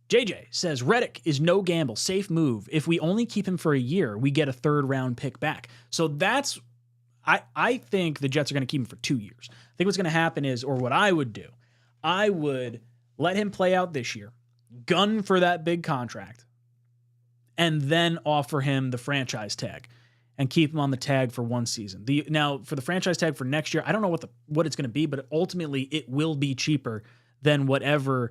JJ says, Reddick is no gamble, safe move. If we only keep him for a year, we get a 3rd-round pick back. So that's, I think the Jets are going to keep him for 2 years. I think what's going to happen is, or what I would do, I would let him play out this year, gun for that big contract, and then offer him the franchise tag and keep him on the tag for 1 season. Now, for the franchise tag for next year, I don't know what it's going to be, but ultimately it will be cheaper than whatever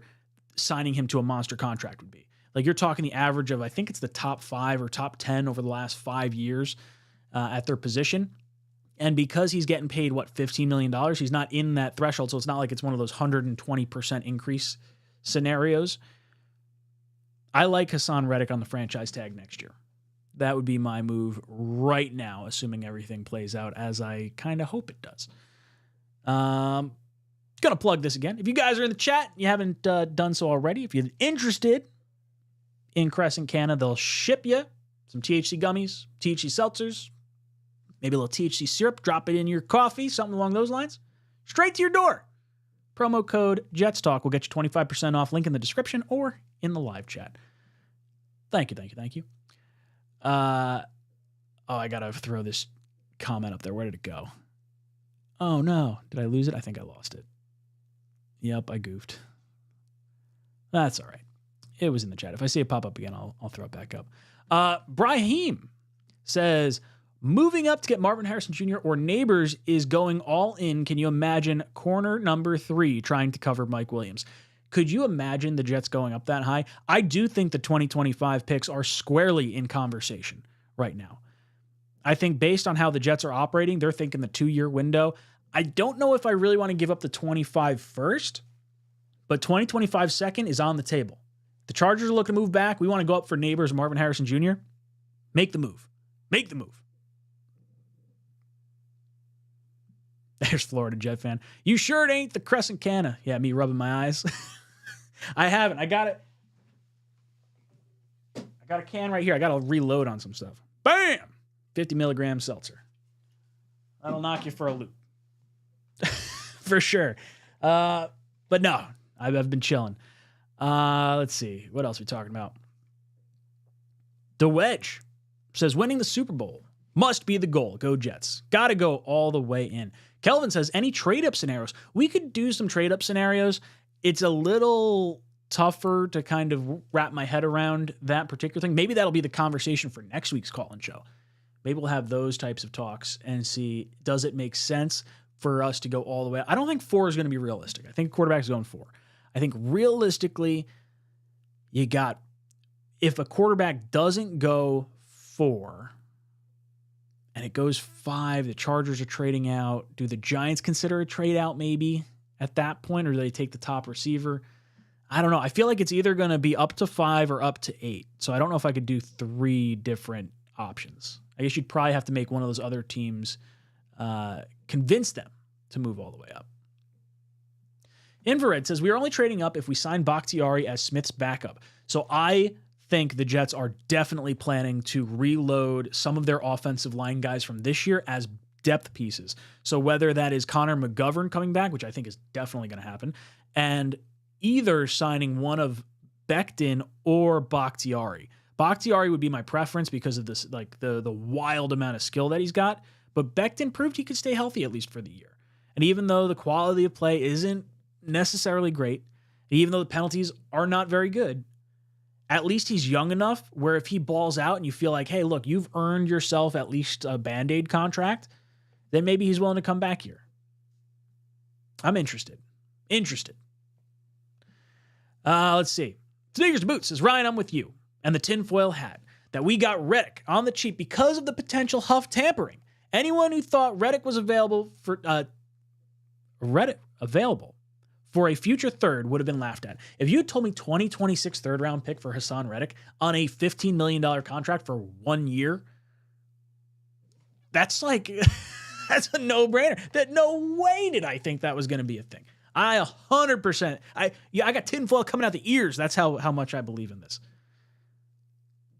signing him to a monster contract would be. Like, you're talking the average of, I think it's the top 5 or top 10 over the last 5 years at their position. And because he's getting paid, $15 million, he's not in that threshold, so it's not like it's one of those 120% increase scenarios. I like Haason Reddick on the franchise tag next year. That would be my move right now, assuming everything plays out as I kind of hope it does. Gonna plug this again. If you guys are in the chat, you haven't done so already, if you're interested in 𝐀𝐟𝐼R𝐤, they'll ship you some THC gummies, THC seltzers, maybe a little THC syrup, drop it in your coffee, something along those lines, straight to your door. Promo code JetsTalk will get you 25% off. Link in the description or in the live chat. Thank you. I gotta throw this comment up there. Where did it go? Oh no, did I lose it? I think I lost it. Yep, I goofed. That's all right. It was in the chat. If I see it pop up again, I'll throw it back up. Brahim says, moving up to get Marvin Harrison Jr. or Neighbors is going all in. Can you imagine corner number 3 trying to cover Mike Williams? Could you imagine the Jets going up that high? I do think the 2025 picks are squarely in conversation right now. I think based on how the Jets are operating, they're thinking the 2-year window. I don't know if I really want to give up the 25 first, but 2025 second is on the table. The Chargers are looking to move back. We want to go up for Neighbors, Marvin Harrison Jr. Make the move. There's Florida Jet fan. You sure it ain't the Crescent Canna? Yeah, me rubbing my eyes. I haven't. I got it. I got a can right here. I got to reload on some stuff. Bam! 50 milligram seltzer. That'll knock you for a loop. For sure. But no, I've been chilling. Let's see. What else are we talking about? The Wedge says, winning the Super Bowl must be the goal. Go Jets. Got to go all the way in. Kelvin says, any trade-up scenarios? We could do some trade-up scenarios. It's a little tougher to kind of wrap my head around that particular thing. Maybe that'll be the conversation for next week's call-in show. Maybe we'll have those types of talks and see, does it make sense for us to go all the way? I don't think 4 is going to be realistic. I think quarterback is going 4. I think realistically, if a quarterback doesn't go 4 and it goes 5, the Chargers are trading out. Do the Giants consider a trade out maybe at that point, or do they take the top receiver? I don't know. I feel like it's either going to be up to 5 or up to 8. So I don't know if I could do 3 different options. I guess you'd probably have to make one of those other teams convince them to move all the way up. Infrared says, we are only trading up if we sign Bakhtiari as Smith's backup. So I think the Jets are definitely planning to reload some of their offensive line guys from this year as depth pieces. So whether that is Connor McGovern coming back, which I think is definitely going to happen, and either signing one of Becton or Bakhtiari. Bakhtiari would be my preference because of this, like the wild amount of skill that he's got. But Becton proved he could stay healthy at least for the year. And even though the quality of play isn't necessarily great, even though the penalties are not very good, at least he's young enough where if he balls out and you feel like, hey, look, you've earned yourself at least a Band-Aid contract, then maybe he's willing to come back here. I'm interested. Let's see. Sneakers to Boots says, Ryan, I'm with you. And the tinfoil hat that we got Reddick on the cheap because of the potential Huff tampering. Anyone who thought Reddick was available for Reddick available for a future third would have been laughed at. If you had told me 2026 third round pick for Hassan Reddick on a $15 million contract for 1 year, that's like, that's a no-brainer. That no way did I think that was going to be a thing. I 100%, I got tinfoil coming out the ears. That's how much I believe in this.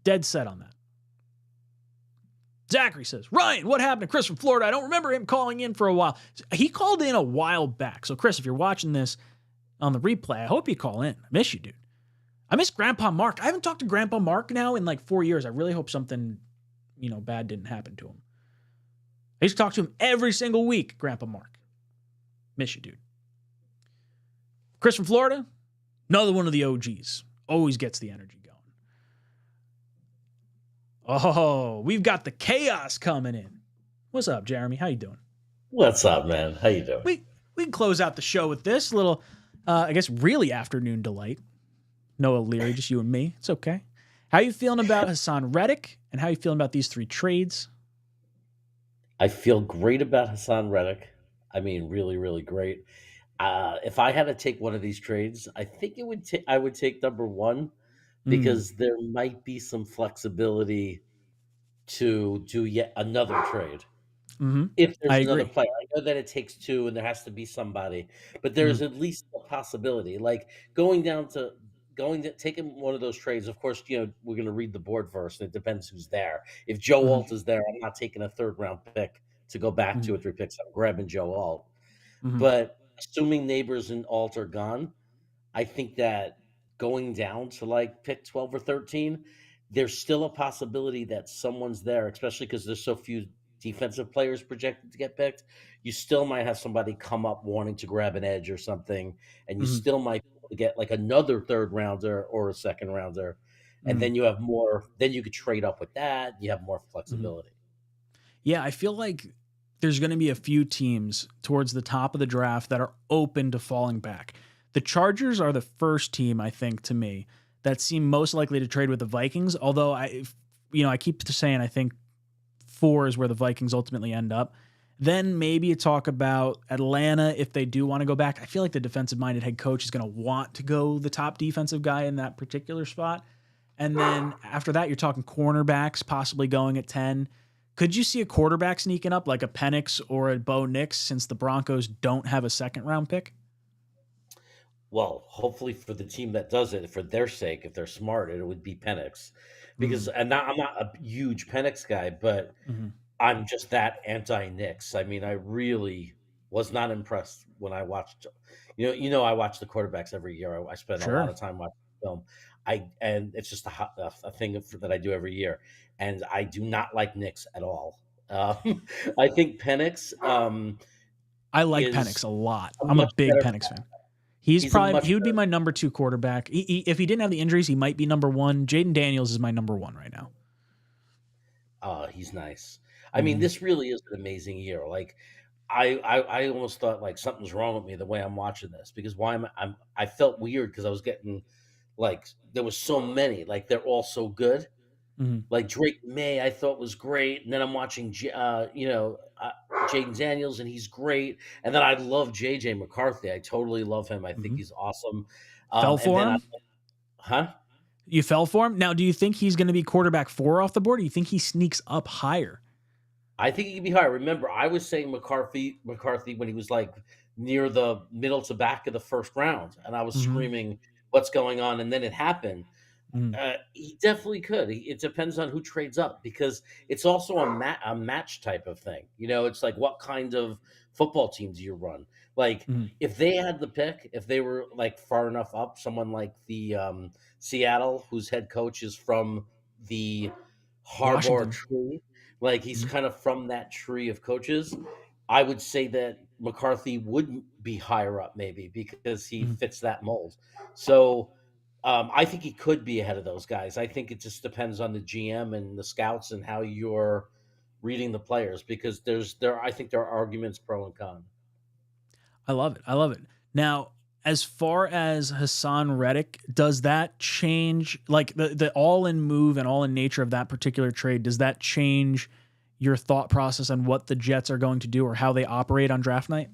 Dead set on that. Zachary says, Ryan, what happened to Chris from Florida? I don't remember him calling in for a while. He called in a while back. So, Chris, if you're watching this on the replay, I hope you call in. I miss you, dude. I miss Grandpa Mark. I haven't talked to Grandpa Mark now in like 4 years. I really hope something, bad didn't happen to him. I used to talk to him every single week, Grandpa Mark. Miss you, dude. Chris from Florida, another one of the OGs. Always gets the energy going. Oh, we've got the chaos coming in. What's up, Jeremy? How you doing? What's up, man? How you doing? We can close out the show with this little, I guess, really afternoon delight. No O'Leary, just you and me. It's okay. How you feeling about Hassan Reddick, and how you feeling about these 3 trades? I feel great about Hassan Reddick. I mean, really, really great. If I had to take one of these trades, I think I would take number 1 because there might be some flexibility to do yet another trade. If there's another player. I know that it takes 2 and there has to be somebody, but there's at least a possibility. Like taking one of those trades, of course, we're going to read the board first, and it depends who's there. If Joe Alt is there, I'm not taking a 3rd round pick to go back 2 or 3 picks. I'm grabbing Joe Alt. But assuming Neighbors and Alt are gone, I think that going down to like pick 12 or 13, there's still a possibility that someone's there, especially because there's so few defensive players projected to get picked. You still might have somebody come up wanting to grab an edge or something, and you still might be able to get like another 3rd rounder or a 2nd rounder, and then you have more. Then you could trade up with that. You have more flexibility. Yeah, I feel like there's going to be a few teams towards the top of the draft that are open to falling back. The Chargers are the first team, I think, to me, that seem most likely to trade with the Vikings. Although I keep saying I think 4 is where the Vikings ultimately end up. Then maybe you talk about Atlanta if they do want to go back. I feel like the defensive-minded head coach is going to want to go the top defensive guy in that particular spot. And then after that, you're talking cornerbacks possibly going at 10. Could you see a quarterback sneaking up like a Penix or a Bo Nix since the Broncos don't have a 2nd round pick? Well, hopefully for the team that does it, for their sake, if they're smart, it would be Penix. Because I'm not a huge Penix guy, but I'm just that anti-Nix. I mean, I really was not impressed when I watched. I watch the quarterbacks every year. I spend a lot of time watching film. And it's just a thing that I do every year, and I do not like Nix at all. I think Penix. I like Penix a lot. I'm a big Penix fan. He would be my number 2 quarterback. If he didn't have the injuries, he might be number 1. Jaden Daniels is my number 1 right now. Oh, he's nice. I mean, this really is an amazing year. Like, I almost thought like something's wrong with me the way I'm watching this, because I felt weird because I was getting like there was so many, like they're all so good. Like Drake May, I thought was great, and then I'm watching Jaden Daniels, and he's great, and then I love JJ McCarthy. I totally love him. I think he's awesome. Fell for him? You fell for him? Now, do you think he's going to be quarterback 4 off the board, or do you think he sneaks up higher? I think he can be higher. Remember, I was saying McCarthy when he was like near the middle to back of the 1st round, and I was screaming, "What's going on?" And then it happened. He definitely could. It depends on who trades up, because it's also a match type of thing. It's like, what kind of football team do you run? Like, if they had the pick, if they were like far enough up, someone like the Seattle, whose head coach is from the Harbaugh tree, like he's kind of from that tree of coaches, I would say that McCarthy would be higher up maybe because he fits that mold. So I think he could be ahead of those guys. I think it just depends on the GM and the scouts and how you're reading the players, because I think there are arguments pro and con. I love it. Now, as far as Hassan Reddick, does that change, like the all-in move and all-in nature of that particular trade, does that change your thought process on what the Jets are going to do or how they operate on draft night?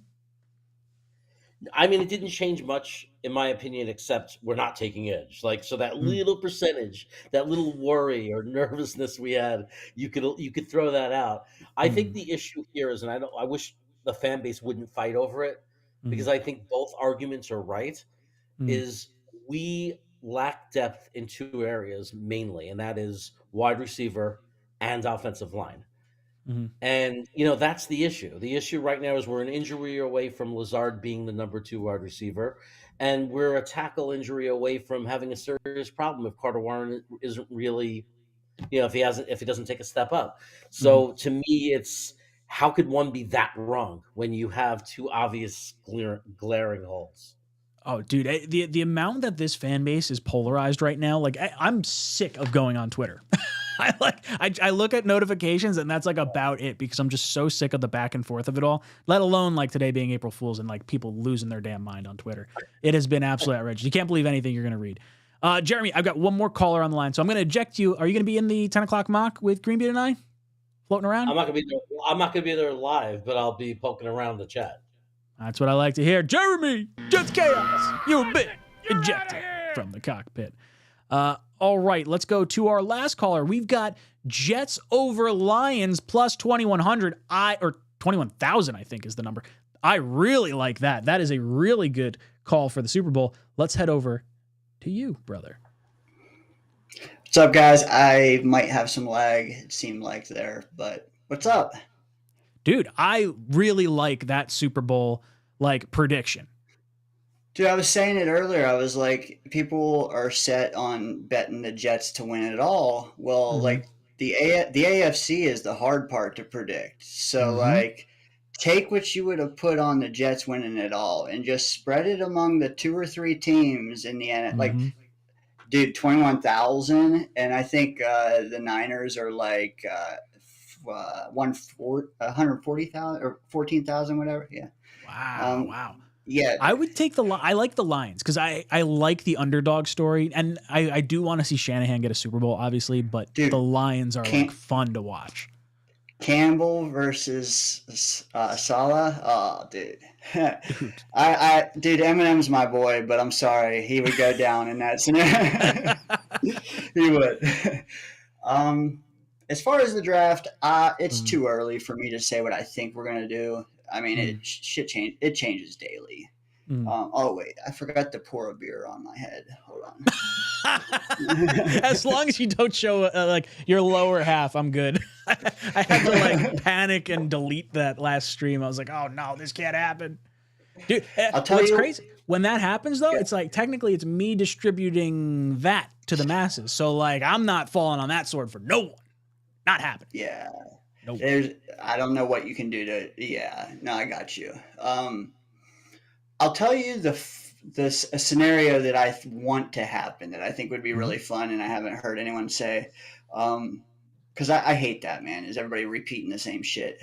I mean, it didn't change much, in my opinion, except we're not taking edge. Like, so that little percentage, that little worry or nervousness we had, you could throw that out. I think the issue here is, and I wish the fan base wouldn't fight over it, because I think both arguments are right. Is we lack depth in two areas mainly, and that is wide receiver and offensive line. And that's the issue. The issue right now is we're an injury away from Lazard being the number 2 wide receiver, and we're a tackle injury away from having a serious problem if Carter Warren isn't really, if he doesn't take a step up. So to me, it's how could one be that wrong when you have two obvious glaring holes? Oh, dude, the amount that this fan base is polarized right now, like I'm sick of going on Twitter. I look at notifications and that's like about it, because I'm just so sick of the back and forth of it all, let alone like today being April Fool's and like people losing their damn mind on Twitter. It has been absolutely outrageous. You can't believe anything you're going to read. Jeremy, I've got one more caller on the line, so I'm going to eject you. Are you going to be in the 10 o'clock mock with Greenbeard and I floating around? I'm not going to be there live, but I'll be poking around the chat. That's what I like to hear. Jeremy, just chaos. You've been ejected from the cockpit. All right, let's go to our last caller. We've got Jets over Lions plus 2,100. Or 21,000, I think is the number. I really like that. That is a really good call for the Super Bowl. Let's head over to you, brother. What's up, guys? I might have some lag, it seemed like there, but what's up? Dude, I really like that Super Bowl prediction. Dude, I was saying it earlier. I was like, people are set on betting the Jets to win it all. Well, the AFC is the hard part to predict. So, take what you would have put on the Jets winning it all and just spread it among the 2 or 3 teams in the end. Dude, 21,000, and I think the Niners are 140,000 or 14,000, whatever. Yeah. Wow. Yeah, I would take I like the Lions because I like the underdog story, and I do want to see Shanahan get a Super Bowl, obviously, but dude, the Lions are fun to watch. Campbell versus Salah. Oh, dude. Dude, Eminem's my boy, but I'm sorry, he would go down in that scenario. He would. As far as the draft, it's too early for me to say what I think we're gonna do. I mean, it changes daily. Oh wait, I forgot to pour a beer on my head. Hold on. As long as you don't show your lower half, I'm good. I had to panic and delete that last stream. I was like, oh no, this can't happen, dude. I'll tell you, crazy when that happens though. It's technically it's me distributing that to the masses. So I'm not falling on that sword for no one. Not happening. Yeah. Nope. I don't know what you can do to. Yeah, no, I got you. I'll tell you a scenario that I want to happen that I think would be really fun, and I haven't heard anyone say, because I hate that, man. Is everybody repeating the same shit?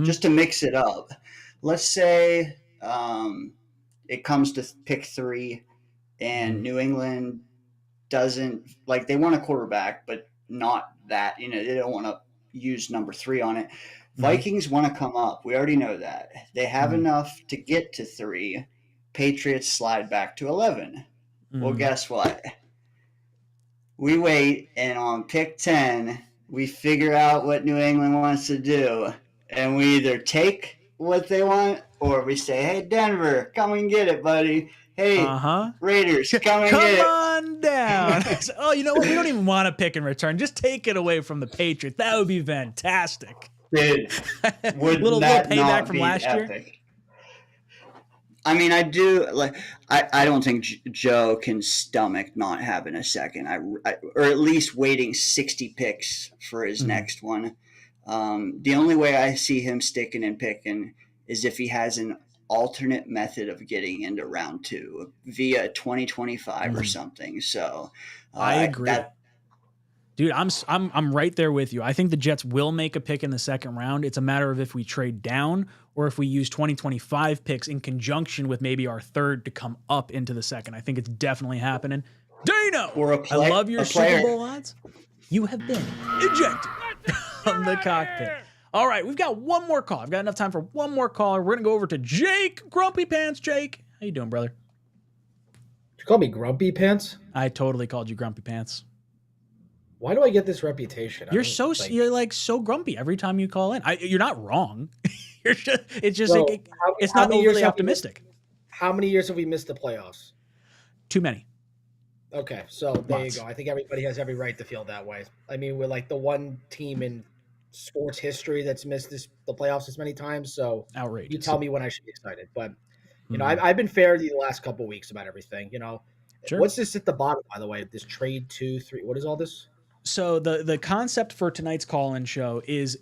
Just to mix it up. Let's say it comes to pick 3, and New England doesn't they want a quarterback, but not that. They don't want to use number 3 on it. Vikings want to come up. We already know that. They have enough to get to 3. Patriots slide back to 11. Well, guess what? We wait, and on pick 10, we figure out what New England wants to do. And we either take what they want, or we say, hey, Denver, come and get it, buddy. Hey, Raiders, come and get it. Come on down. Oh, you know what? We don't even want to pick in return. Just take it away from the Patriots. That would be fantastic. Dude, would little that payback not from be last epic? year. I mean, I do I don't think Joe can stomach not having a second. Or at least waiting 60 picks for his next one. The only way I see him sticking and picking is if he has an alternate method of getting into round 2 via 2025 or something. So I agree. Dude, I'm right there with you. I think the Jets will make a pick in the second round. It's a matter of if we trade down or if we use 2025 picks in conjunction with maybe our third to come up into the second. I think it's definitely happening. Dano, I love your Super Bowl odds. You have been ejected from the cockpit. All right, we've got one more call. I've got enough time for one more caller. We're going to go over to Jake. Grumpy Pants, Jake. How you doing, brother? Did you call me Grumpy Pants? I totally called you Grumpy Pants. Why do I get this reputation? You're so grumpy every time you call in. You're not wrong. It's not overly optimistic. How many years have we missed the playoffs? Too many. Okay, so there you go. I think everybody has every right to feel that way. I mean, we're like the one team in sports history that's missed the playoffs this many times. So outrageous. You tell me when I should be excited. But you know, I've been fair to you the last couple of weeks about everything. You know, sure. What's this at the bottom, by the way? This trade 2, 3. What is all this? So the concept for tonight's call-in show is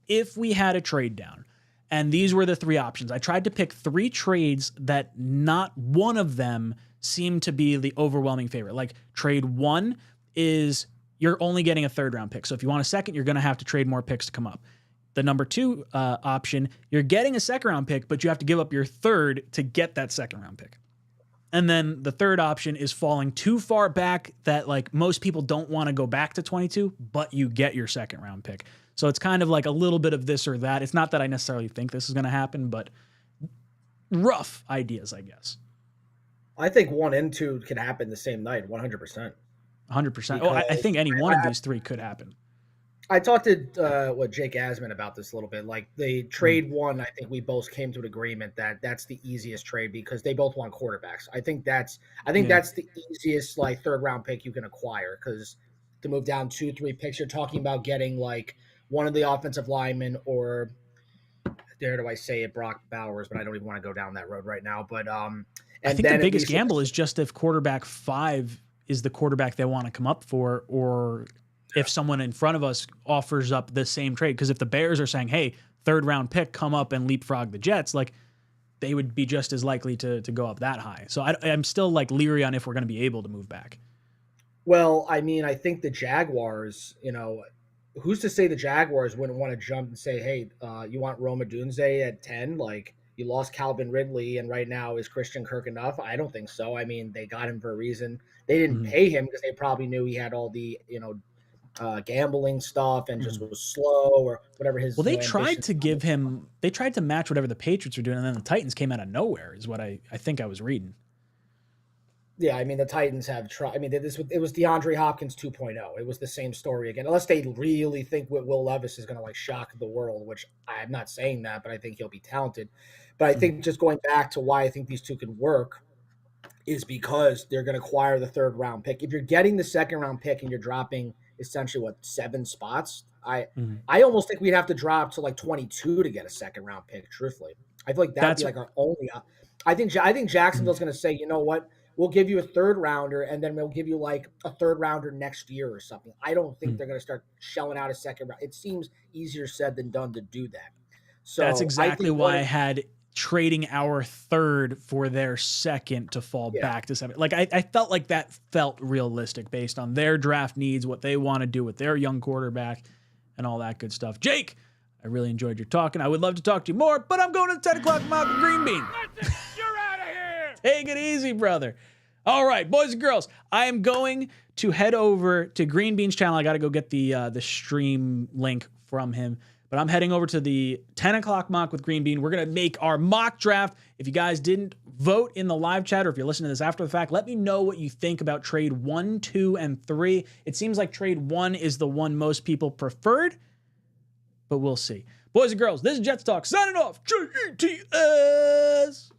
if we had a trade down, and these were the 3 options. I tried to pick 3 trades that not one of them seemed to be the overwhelming favorite. Like trade 1 is you're only getting a 3rd round pick. So if you want a second, you're going to have to trade more picks to come up. The number 2 option, you're getting a 2nd round pick, but you have to give up your 3rd to get that 2nd round pick. And then the 3rd option is falling too far back that like most people don't want to go back to 22, but you get your 2nd round pick. So it's kind of like a little bit of this or that. It's not that I necessarily think this is going to happen, but rough ideas, I guess. I think 1 and 2 can happen the same night, 100%. 100%. Oh, I think any one of these 3 could happen. I talked to 𝐂𝐻𝐿𝐴𝐻𝐿 about this a little bit. Like the trade one, I think we both came to an agreement that that's the easiest trade because they both want quarterbacks. I think that's the easiest like 3rd round pick you can acquire because to move down 2-3 picks, you're talking about getting like one of the offensive linemen or dare do I say it, Brock Bowers, but I don't even want to go down that road right now. But and I think the biggest gamble is just if quarterback 5 is the quarterback they want to come up for, or if someone in front of us offers up the same trade. Because if the Bears are saying, hey, 3rd round pick, come up and leapfrog the Jets, like they would be just as likely to go up that high. So I'm still like leery on if we're going to be able to move back. Well, I mean, I think the Jaguars, you know, who's to say the Jaguars wouldn't want to jump and say, hey, you want Rome Odunze at 10? Like, you lost Calvin Ridley, and right now is Christian Kirk enough? I don't think so. I mean, they got him for a reason. They didn't pay him because they probably knew he had all the, you know, gambling stuff and just was slow or whatever his. Well, they tried to give him. They tried to match whatever the Patriots were doing, and then the Titans came out of nowhere. Is what I think I was reading. Yeah, I mean the Titans have tried. I mean, it was DeAndre Hopkins 2.0. It was the same story again, unless they really think Will Levis is going to like shock the world, which I'm not saying that, but I think he'll be talented. But I think just going back to why I think these two can work is because they're going to acquire the 3rd round pick. If you're getting the 2nd round pick and you're dropping essentially 7 spots, I almost think we'd have to drop to like 22 to get a 2nd round pick. Truthfully, I feel like that'd be like our only. I think Jacksonville's going to say, you know what, we'll give you a 3rd rounder and then we'll give you like a 3rd rounder next year or something. I don't think they're going to start shelling out a 2nd round. It seems easier said than done to do that. So that's exactly why I had trading our 3rd for their 2nd to fall back to 7. Like I felt like that felt realistic based on their draft needs, what they want to do with their young quarterback and all that good stuff. Jake, I really enjoyed your talking. I would love to talk to you more, but I'm going to the 10 o'clock mock with Green Bean. You're out of here. Take it easy, brother. All right, boys and girls, I am going to head over to Green Bean's channel. I got to go get the stream link from him. But I'm heading over to the 10 o'clock mock with Green Bean. We're going to make our mock draft. If you guys didn't vote in the live chat or if you're listening to this after the fact, let me know what you think about trade 1, 2, and 3. It seems like trade 1 is the one most people preferred, but we'll see. Boys and girls, this is Jets Talk signing off. JETS.